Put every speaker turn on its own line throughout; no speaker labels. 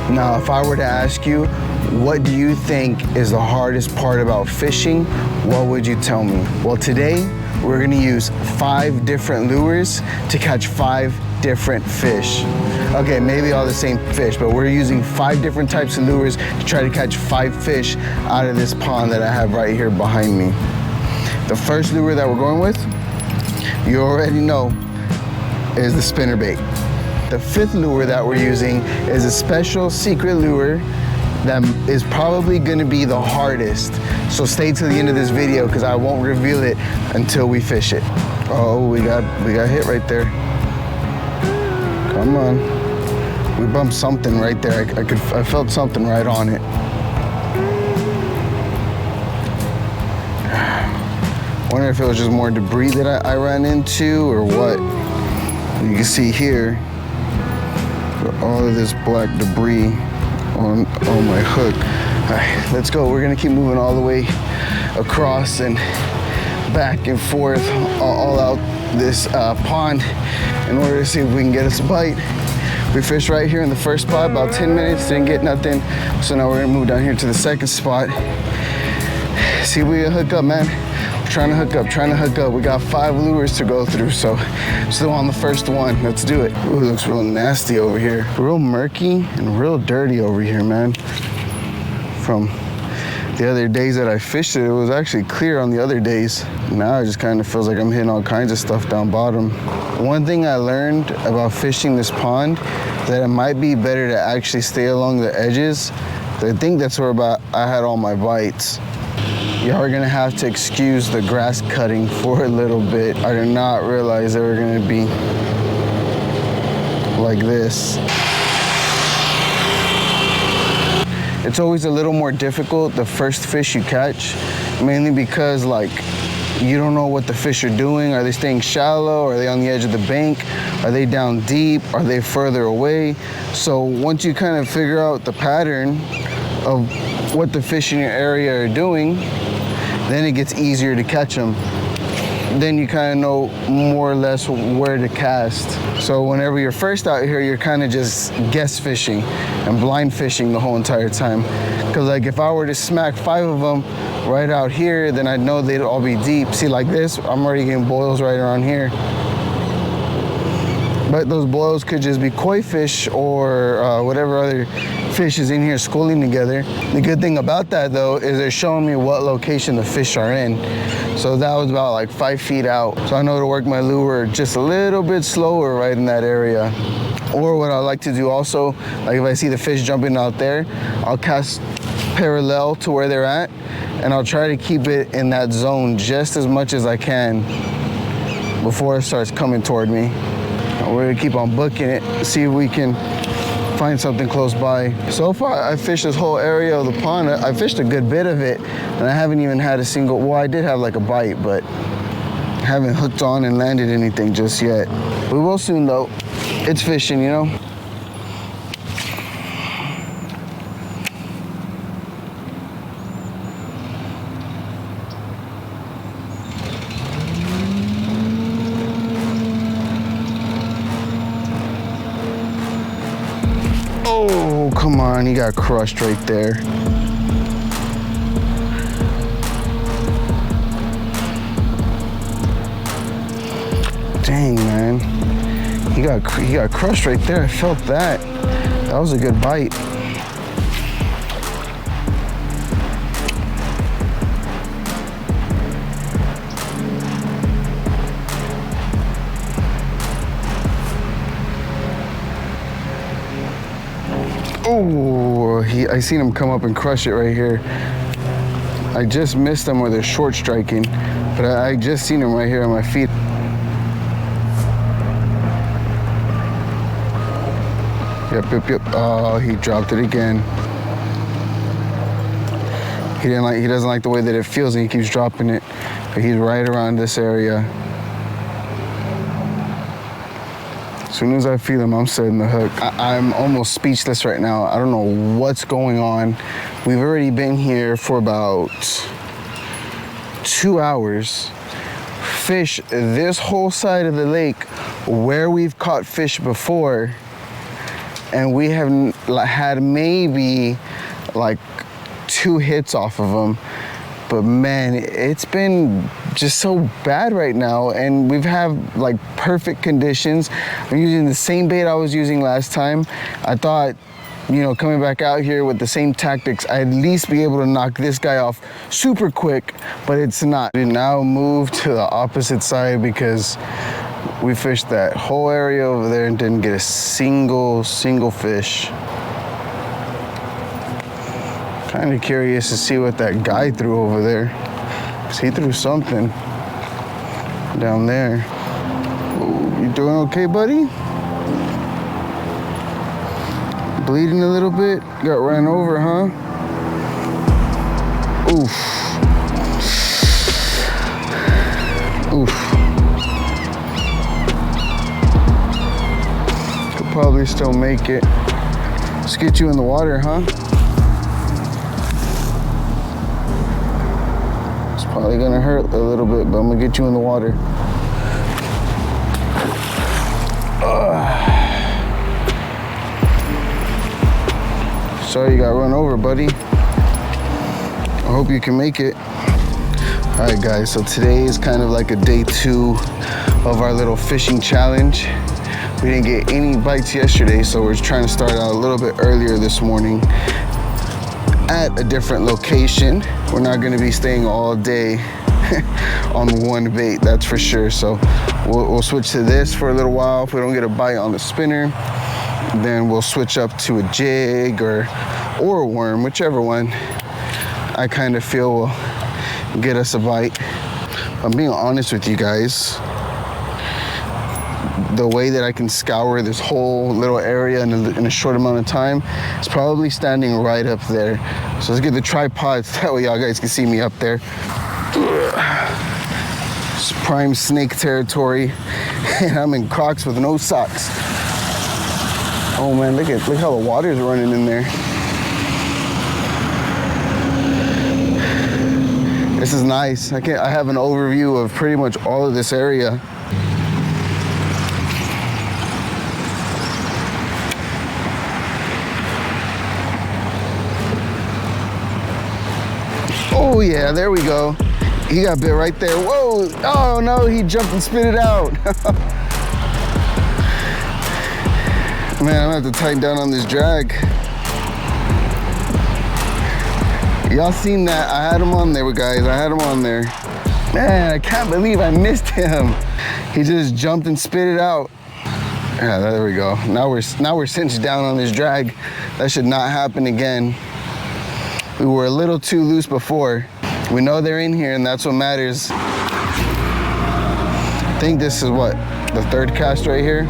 Now, if I were to ask you, what do you think is the hardest part about fishing? What would you tell me? Well, today, we're gonna use 5 different lures to catch 5 different fish. Okay, maybe all the same fish, but we're using 5 different types of lures to try to catch 5 fish out of this pond that I have right here behind me. The first lure that we're going with, you already know, is the spinnerbait. The 5th lure that we're using is a special secret lure that is probably gonna be the hardest. So stay to the end of this video because I won't reveal it until we fish it. Oh, we got hit right there. Come on. We bumped something right there. I felt something right on it. Wonder if it was just more debris that I ran into or what. You can see here, all of this black debris on my hook. All right, let's go. We're gonna keep moving all the way across and back and forth all out this pond in order to see if we can get us a bite. We fished right here in the first spot, about 10 minutes, didn't get nothing. So now we're gonna move down here to the second spot. See if we can hook up, man. We're trying to hook up. We got 5 lures to go through, so still on the first one. Let's do it. Ooh, it looks real nasty over here. Real murky and real dirty over here, man. From the other days that I fished it, it was actually clear on the other days. Now it just kind of feels like I'm hitting all kinds of stuff down bottom. One thing I learned about fishing this pond, that it might be better to actually stay along the edges. I think that's where I had all my bites. Y'all are gonna have to excuse the grass cutting for a little bit. I did not realize they were gonna be like this. It's always a little more difficult the first fish you catch, mainly because like you don't know what the fish are doing. Are they staying shallow? Are they on the edge of the bank? Are they down deep? Are they further away? So once you kind of figure out the pattern of what the fish in your area are doing, then it gets easier to catch them. Then you kind of know more or less where to cast. So whenever you're first out here, you're kind of just guess fishing and blind fishing the whole entire time. Because like if I were to smack 5 of them right out here, then I'd know they'd all be deep. See, like this, I'm already getting boils right around here. But those boils could just be koi fish or whatever other fish is in here schooling together. The good thing about that though is they're showing me what location the fish are in. So that was about like 5 feet out. So I know to work my lure just a little bit slower right in that area. Or what I like to do also, like if I see the fish jumping out there, I'll cast parallel to where they're at and I'll try to keep it in that zone just as much as I can before it starts coming toward me. We're gonna keep on booking it, see if we can find something close by. So far, I fished this whole area of the pond. I fished a good bit of it, and I haven't even had a single, well, I did have like a bite, but I haven't hooked on and landed anything just yet. We will soon though. It's fishing, you know? Oh, come on, he got crushed right there. Dang, man. He got crushed right there. I felt that. That was a good bite. Oh, I seen him come up and crush it right here. I just missed him with a short striking, but I just seen him right here on my feet. Yep. Oh, he dropped it again. He doesn't like the way that it feels and he keeps dropping it. But he's right around this area. As soon as I feel him, I'm setting the hook. I'm almost speechless right now. I don't know what's going on. We've already been here for about 2 hours. Fish this whole side of the lake where we've caught fish before. and we have had maybe like 2 hits off of them. But man, it's been just so bad right now, and we've had like perfect conditions. I'm using the same bait I was using last time. I thought, you know, coming back out here with the same tactics, I'd at least be able to knock this guy off super quick, but it's not. We now move to the opposite side because we fished that whole area over there and didn't get a single fish. Kind of curious to see what that guy threw over there, because he threw something down there. Ooh, you doing okay, buddy? Bleeding a little bit? Got ran over, huh? Oof. Oof. Could probably still make it. Let's get you in the water, huh? It's probably gonna hurt a little bit, but I'm gonna get you in the water. Sorry you got run over, buddy. I hope you can make it. All right, guys, so today is kind of like a day 2 of our little fishing challenge. We didn't get any bites yesterday, so we're trying to start out a little bit earlier this morning at a different location. We're not gonna be staying all day on one bait, that's for sure. So we'll switch to this for a little while. If we don't get a bite on the spinner, then we'll switch up to a jig or a worm, whichever one I kind of feel will get us a bite. I'm being honest with you guys. The way that I can scour this whole little area in a short amount of time is probably standing right up there. So let's get the tripod so that way y'all guys can see me up there. It's prime snake territory, and I'm in Crocs with no socks. Oh man, look how the water's running in there. This is nice. I have an overview of pretty much all of this area. Oh yeah, there we go. He got bit right there. Whoa, oh no, he jumped and spit it out. Man, I'm gonna have to tighten down on this drag. Y'all seen that? I had him on there, guys. I had him on there. Man, I can't believe I missed him. He just jumped and spit it out. Yeah, there we go. Now we're cinched down on this drag. That should not happen again. We were a little too loose before. We know they're in here, and that's what matters. I think this is what, the 3rd cast right here.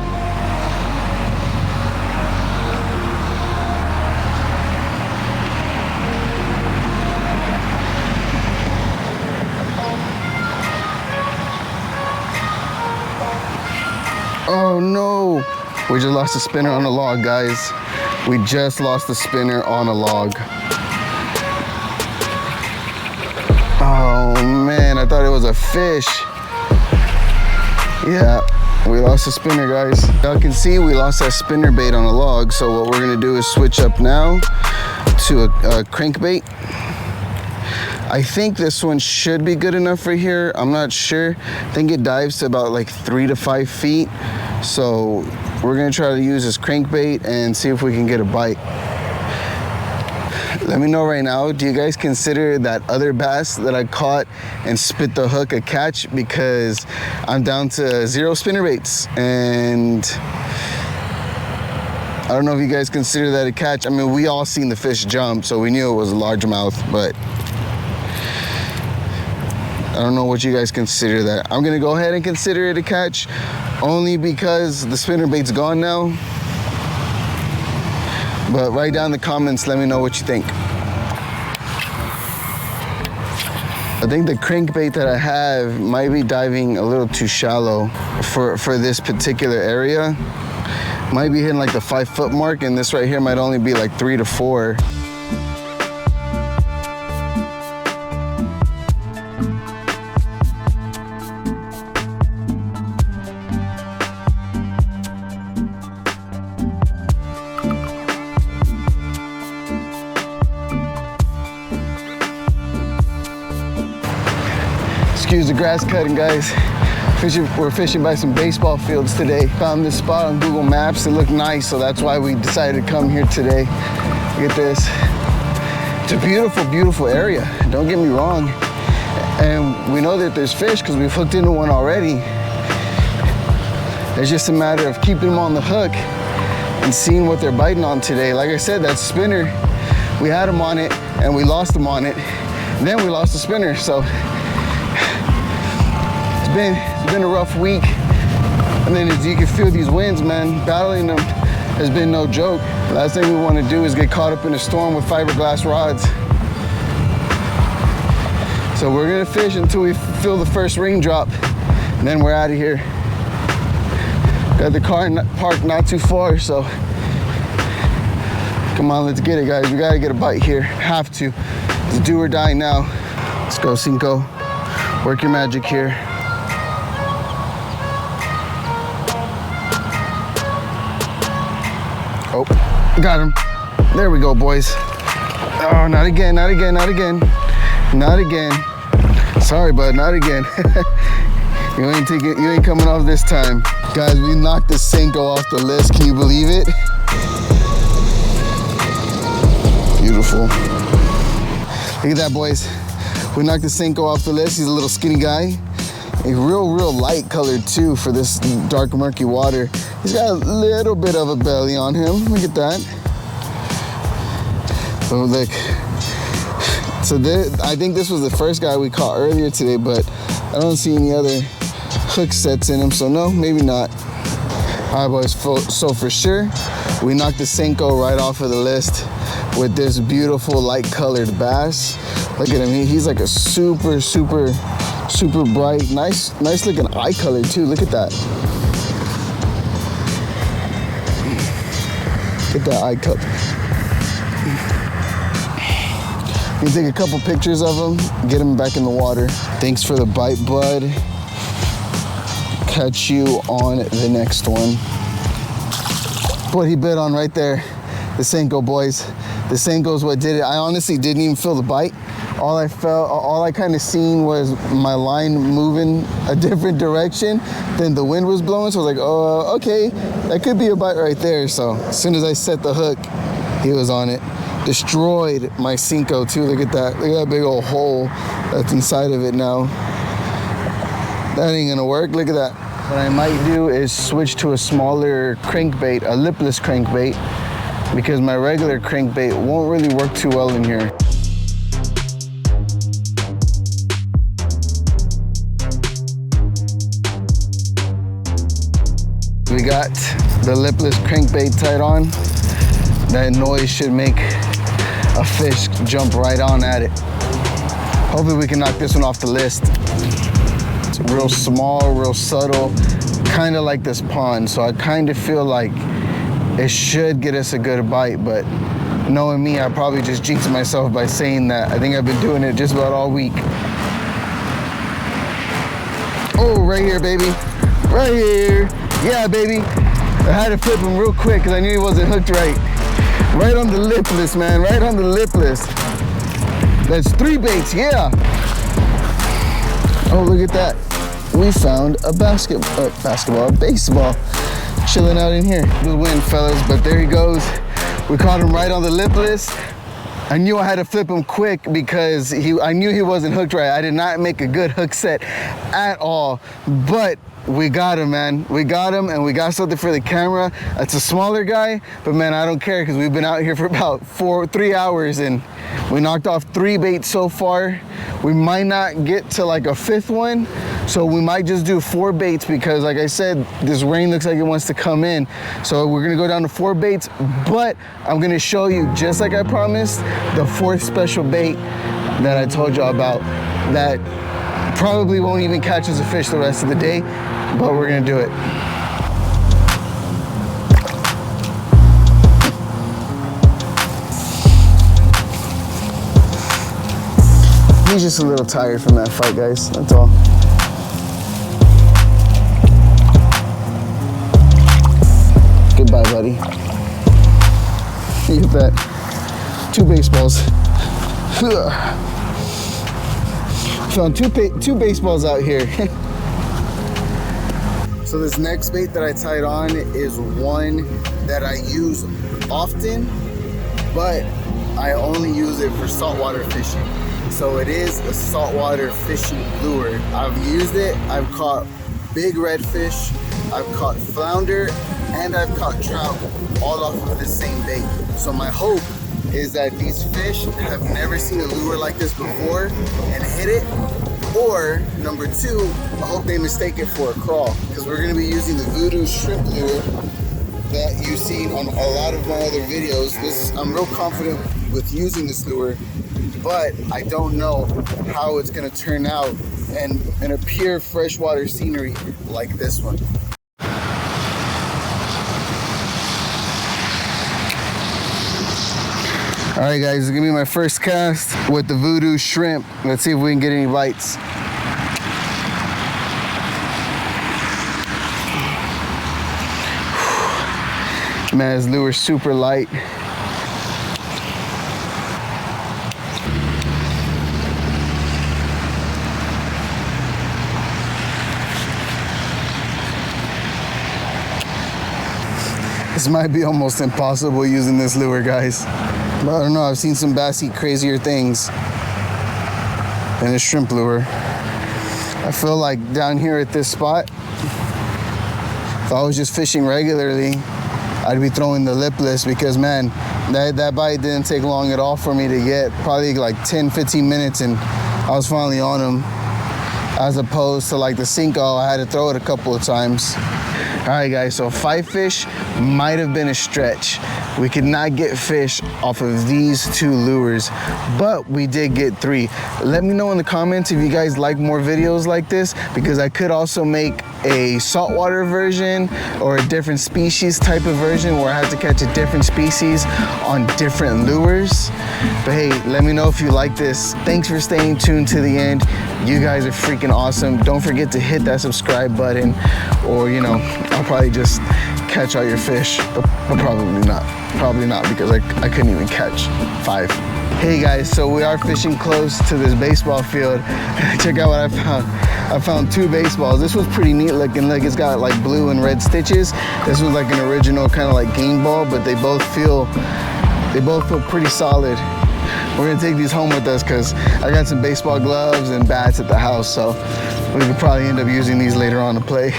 Oh no, we just lost a spinner on a log, guys. We just lost the spinner on a log. Oh man, I thought it was a fish. Yeah, we lost a spinner, guys. Y'all can see we lost that spinner bait on a log, so what we're gonna do is switch up now to a crankbait. I think this one should be good enough for here. I'm not sure. I think it dives to about like 3 to 5 feet. So we're gonna try to use this crankbait and see if we can get a bite. Let me know right now, do you guys consider that other bass that I caught and spit the hook a catch? Because I'm down to 0 spinnerbaits, and I don't know if you guys consider that a catch. I mean, we all seen the fish jump, so we knew it was a largemouth, but I don't know what you guys consider that. I'm gonna go ahead and consider it a catch, only because the spinnerbait's gone now. But write down in the comments, let me know what you think. I think the crankbait that I have might be diving a little too shallow for this particular area. Might be hitting like the 5 foot mark, and this right here might only be like 3 to 4. Excuse the grass cutting, guys. We're fishing by some baseball fields today. Found this spot on Google Maps. It looked nice, so that's why we decided to come here today. Look at this. It's a beautiful, beautiful area. Don't get me wrong. And we know that there's fish because we've hooked into one already. It's just a matter of keeping them on the hook and seeing what they're biting on today. Like I said, that spinner, we had them on it and we lost them on it. Then we lost the spinner, so it's been a rough week. And then as you can feel these winds, man, battling them has been no joke. Last thing we want to do is get caught up in a storm with fiberglass rods. So we're gonna fish until we feel the first raindrop, and then we're out of here. Got the car parked not too far, so come on, let's get it, guys. We gotta get a bite here. Have to. It's do or die now. Let's go, Cinco. Work your magic here. Oh, got him. There we go, boys. Oh, not again, not again, not again. Not again. Sorry, bud, not again. You ain't coming off this time. Guys, we knocked the Cinco off the list. Can you believe it? Beautiful. Look at that, boys. We knocked the Cinco off the list. He's a little skinny guy. A real light colored too for this dark, murky water. He's got a little bit of a belly on him. Look at that. Oh, look. So I think this was the first guy we caught earlier today, but I don't see any other hook sets in him, so no, maybe not. All right, boys, so for sure, we knocked the Cinco right off of the list with this beautiful light colored bass. Look at him, he's like a super bright, nice looking eye color too. Look at that. Look at that eye color. You can take a couple pictures of him, get him back in the water. Thanks for the bite, bud. Catch you on the next one. What he bit on right there, the Cinco, boys. The Cinco's what did it. I honestly didn't even feel the bite. All I kind of seen was my line moving a different direction than the wind was blowing. So I was like, oh, okay, that could be a bite right there. So as soon as I set the hook, he was on it. Destroyed my Cinco too. Look at that. Look at that big old hole that's inside of it now. That ain't gonna work. Look at that. What I might do is switch to a smaller crankbait, a lipless crankbait, because my regular crankbait won't really work too well in here. We got the lipless crankbait tied on. That noise should make a fish jump right on at it. Hopefully we can knock this one off the list. It's real small, real subtle, kind of like this pond. So I kind of feel like it should get us a good bite, but knowing me, I probably just jinxed myself by saying that. I think I've been doing it just about all week. Oh, right here, baby. Right here. Yeah, baby. I had to flip him real quick because I knew he wasn't hooked right. Right on the lipless, man, right on the lipless. That's 3 baits, yeah. Oh, look at that. We found a baseball, chilling out in here. The wind, fellas, but there he goes. We caught him right on the lipless. I knew I had to flip him quick because I knew he wasn't hooked right. I did not make a good hook set at all, but we got him, man. We got him, and we got something for the camera. It's a smaller guy, but man, I don't care because we've been out here for about 3 hours and we knocked off 3 baits so far. We might not get to like a 5th one, so we might just do 4 baits because like I said, this rain looks like it wants to come in. So we're gonna go down to 4 baits, but I'm gonna show you, just like I promised, the 4th special bait that I told y'all about that probably won't even catch us a fish the rest of the day, but we're gonna do it. He's just a little tired from that fight, guys, that's all. Goodbye, buddy. Look at that, 2 baseballs. found two baseballs out here. So this next bait that I tied on is one that I use often, but I only use it for saltwater fishing. So it is a saltwater fishing lure. I've used it, I've caught big redfish, I've caught flounder, and I've caught trout all off of the same bait. So my hope is that these fish have never seen a lure like this before and hit it, or number two, I hope they mistake it for a crawl, because we're going to be using the Voodoo shrimp lure that you've seen on a lot of my other videos. I'm real confident with using this lure, but I don't know how it's going to turn out in a pure freshwater scenery like this one. All right, guys, it's gonna be my first cast with the Voodoo shrimp. Let's see if we can get any bites. Man, this lure's super light. This might be almost impossible using this lure, guys. But I don't know, I've seen some bass eat crazier things than a shrimp lure. I feel like down here at this spot, if I was just fishing regularly, I'd be throwing the lipless, because man, that bite didn't take long at all for me to get. Probably like 10-15 minutes and I was finally on them, as opposed to like the Cinco, I had to throw it a couple of times. All right, guys, so 5 fish might have been a stretch. We could not get fish off of these 2 lures, but we did get 3. Let me know in the comments if you guys like more videos like this, because I could also make a saltwater version or a different species type of version where I have to catch a different species on different lures. But hey, let me know if you like this. Thanks for staying tuned to the end. You guys are freaking awesome. Don't forget to hit that subscribe button, or you know, I'll probably just catch all your fish, but probably not. Probably not, because I couldn't even catch 5. Hey guys, so we are fishing close to this baseball field. Check out what I found. I found 2 baseballs. This was pretty neat looking. Look, it's got like blue and red stitches. This was like an original kind of like game ball, but they both feel pretty solid. We're gonna take these home with us because I got some baseball gloves and bats at the house, so we could probably end up using these later on to play.